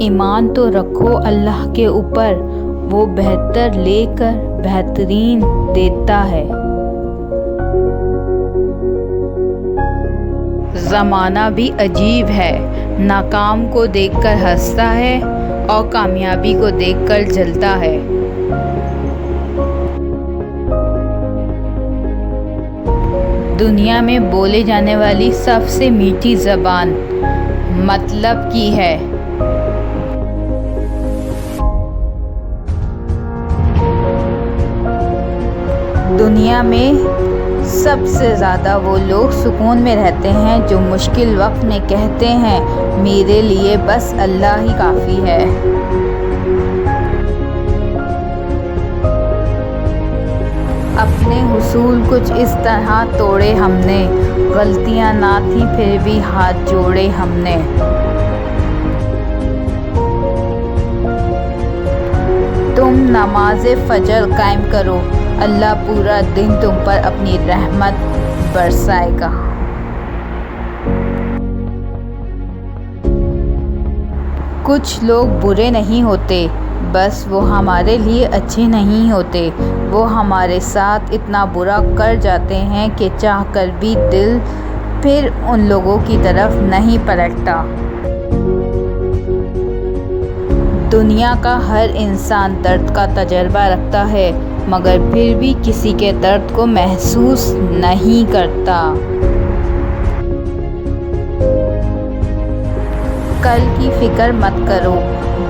ایمان تو رکھو اللہ کے اوپر، وہ بہتر لے کر بہترین دیتا ہے۔ زمانہ بھی عجیب ہے، ناکام کو دیکھ کر ہنستا ہے اور کامیابی کو دیکھ کر جلتا ہے۔ دنیا میں بولے جانے والی سب سے میٹھی زبان مطلب کی ہے۔ دنیا میں سب سے زیادہ وہ لوگ سکون میں رہتے ہیں جو مشکل وقت میں کہتے ہیں میرے لیے بس اللہ ہی کافی ہے۔ اپنے حصول کچھ اس طرح توڑے ہم نے، غلطیاں نہ تھیں پھر بھی ہاتھ جوڑے ہم نے۔ تم نماز فجر قائم کرو، اللہ پورا دن تم پر اپنی رحمت برسائے گا۔ کچھ لوگ برے نہیں ہوتے، بس وہ ہمارے لیے اچھے نہیں ہوتے، وہ ہمارے ساتھ اتنا برا کر جاتے ہیں کہ چاہ کر بھی دل پھر ان لوگوں کی طرف نہیں پلٹتا۔ دنیا کا ہر انسان درد کا تجربہ رکھتا ہے، مگر پھر بھی کسی کے درد کو محسوس نہیں کرتا۔ کل کی فکر مت کرو،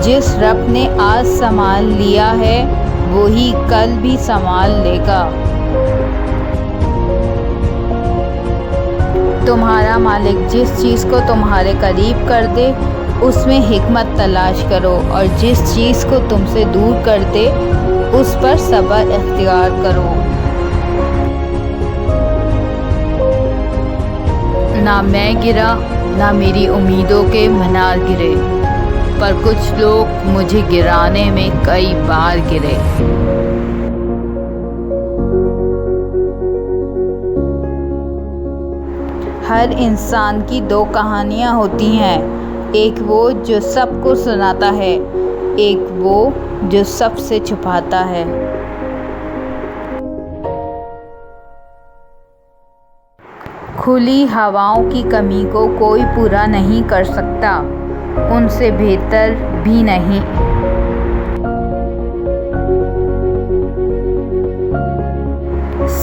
جس رب نے آج سنبھال لیا ہے وہی کل بھی سنبھال لے گا۔ تمہارا مالک جس چیز کو تمہارے قریب کر دے اس میں حکمت تلاش کرو، اور جس چیز کو تم سے دور کر دے اس پر صبر اختیار کرو۔ نہ میں گرا نہ میری امیدوں کے مینار گرے، پر کچھ لوگ مجھے گرانے میں کئی بار گرے۔ ہر انسان کی دو کہانیاں ہوتی ہیں، ایک وہ جو سب کو سناتا ہے، ایک وہ جو سب سے چھپاتا ہے۔ کھلی ہواؤں کی کمی کو کوئی پورا نہیں کر سکتا، ان سے بہتر بھی نہیں۔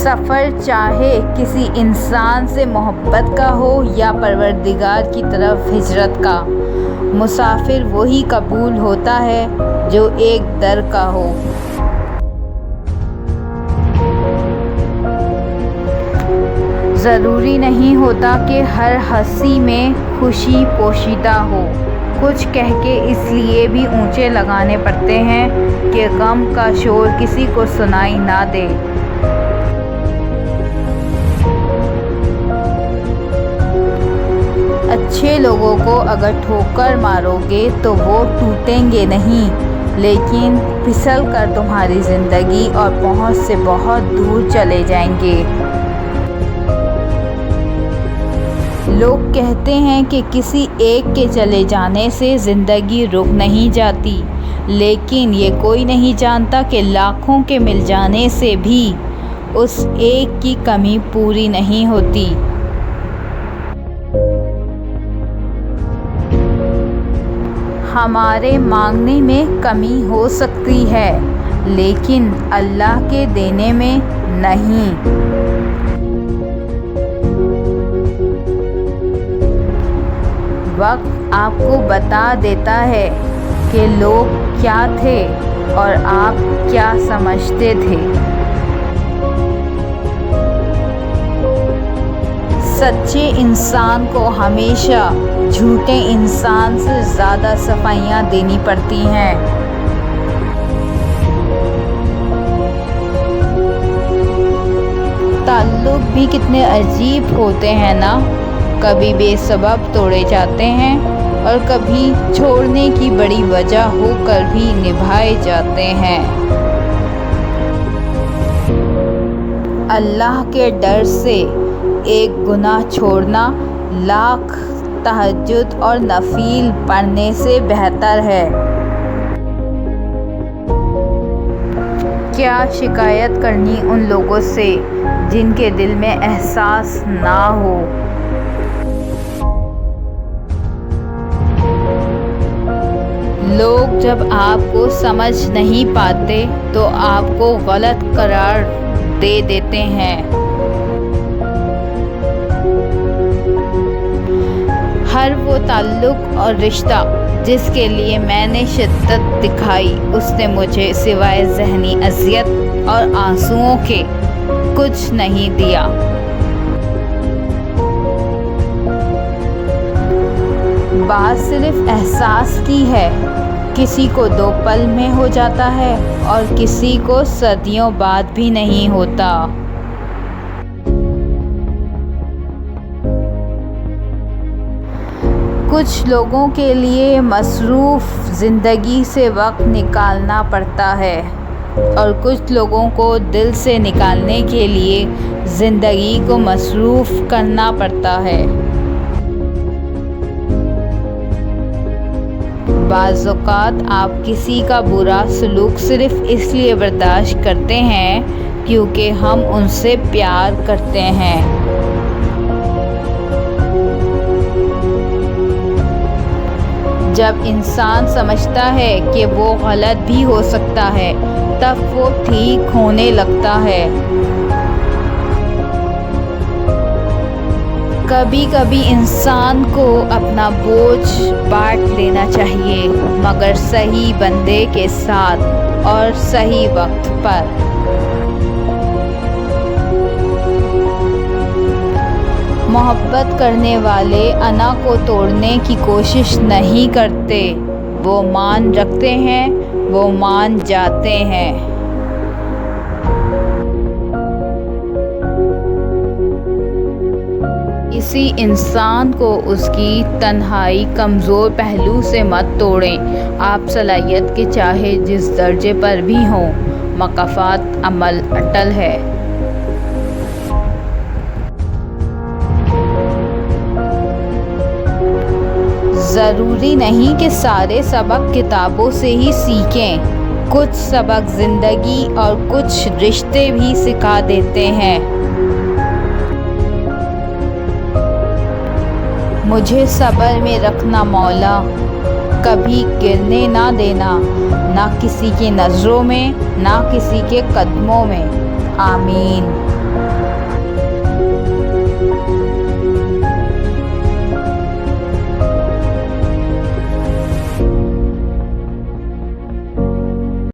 سفر چاہے کسی انسان سے محبت کا ہو یا پروردگار کی طرف ہجرت کا، مسافر وہی قبول ہوتا ہے جو ایک در کا ہو۔ ضروری نہیں ہوتا کہ ہر ہنسی میں خوشی پوشیدہ ہو، کچھ کہہ کے اس لیے بھی اونچے لگانے پڑتے ہیں کہ غم کا شور کسی کو سنائی نہ دے۔ اچھے لوگوں کو اگر ٹھوکر مارو گے تو وہ ٹوٹیں گے نہیں، لیکن پھسل کر تمہاری زندگی اور پہنچ سے بہت دور چلے جائیں گے۔ لوگ کہتے ہیں کہ کسی ایک کے چلے جانے سے زندگی رک نہیں جاتی، لیکن یہ کوئی نہیں جانتا کہ لاکھوں کے مل جانے سے بھی اس ایک کی کمی پوری نہیں ہوتی۔ ہمارے مانگنے میں کمی ہو سکتی ہے، لیکن اللہ کے دینے میں نہیں۔ وقت آپ کو بتا دیتا ہے کہ لوگ کیا تھے اور آپ کیا سمجھتے تھے۔ سچے انسان کو ہمیشہ جھوٹے انسان سے زیادہ صفائیاں دینی پڑتی ہیں۔ تعلق بھی کتنے عجیب ہوتے ہیں نا، کبھی بے سبب توڑے جاتے ہیں اور کبھی چھوڑنے کی بڑی وجہ ہو کر بھی نبھائے جاتے ہیں۔ اللہ کے ڈر سے ایک گناہ چھوڑنا لاکھ تہجد اور نفل پڑھنے سے بہتر ہے۔ کیا شکایت کرنی ان لوگوں سے جن کے دل میں احساس نہ ہو۔ لوگ جب آپ کو سمجھ نہیں پاتے تو آپ کو غلط قرار دے دیتے ہیں۔ ہر وہ تعلق اور رشتہ جس کے لیے میں نے شدت دکھائی، اس نے مجھے سوائے ذہنی اذیت اور آنسوؤں کے کچھ نہیں دیا۔ بات صرف احساس کی ہے۔ کسی کو 2 پل میں ہو جاتا ہے اور کسی کو صدیوں بعد بھی نہیں ہوتا۔ کچھ لوگوں کے لیے مصروف زندگی سے وقت نکالنا پڑتا ہے اور کچھ لوگوں کو دل سے نکالنے کے لیے زندگی کو مصروف کرنا پڑتا ہے۔ بعض اوقات آپ کسی کا برا سلوک صرف اس لیے برداشت کرتے ہیں کیونکہ ہم ان سے پیار کرتے ہیں۔ جب انسان سمجھتا ہے کہ وہ غلط بھی ہو سکتا ہے، تب وہ ٹھیک ہونے لگتا ہے۔ کبھی کبھی انسان کو اپنا بوجھ بانٹ لینا چاہیے، مگر صحیح بندے کے ساتھ اور صحیح وقت پر۔ محبت کرنے والے انا کو توڑنے کی کوشش نہیں کرتے، وہ مان رکھتے ہیں، وہ مان جاتے ہیں۔ کسی انسان کو اس کی تنہائی کمزور پہلو سے مت توڑیں۔ آپ صلاحیت کے چاہے جس درجے پر بھی ہوں، مکافات عمل اٹل ہے۔ ضروری نہیں کہ سارے سبق کتابوں سے ہی سیکھیں۔ کچھ سبق زندگی اور کچھ رشتے بھی سکھا دیتے ہیں۔ مجھے صبر میں رکھنا مولا، کبھی گرنے نہ دینا، نہ کسی کی نظروں میں، نہ کسی کے قدموں میں۔ آمین۔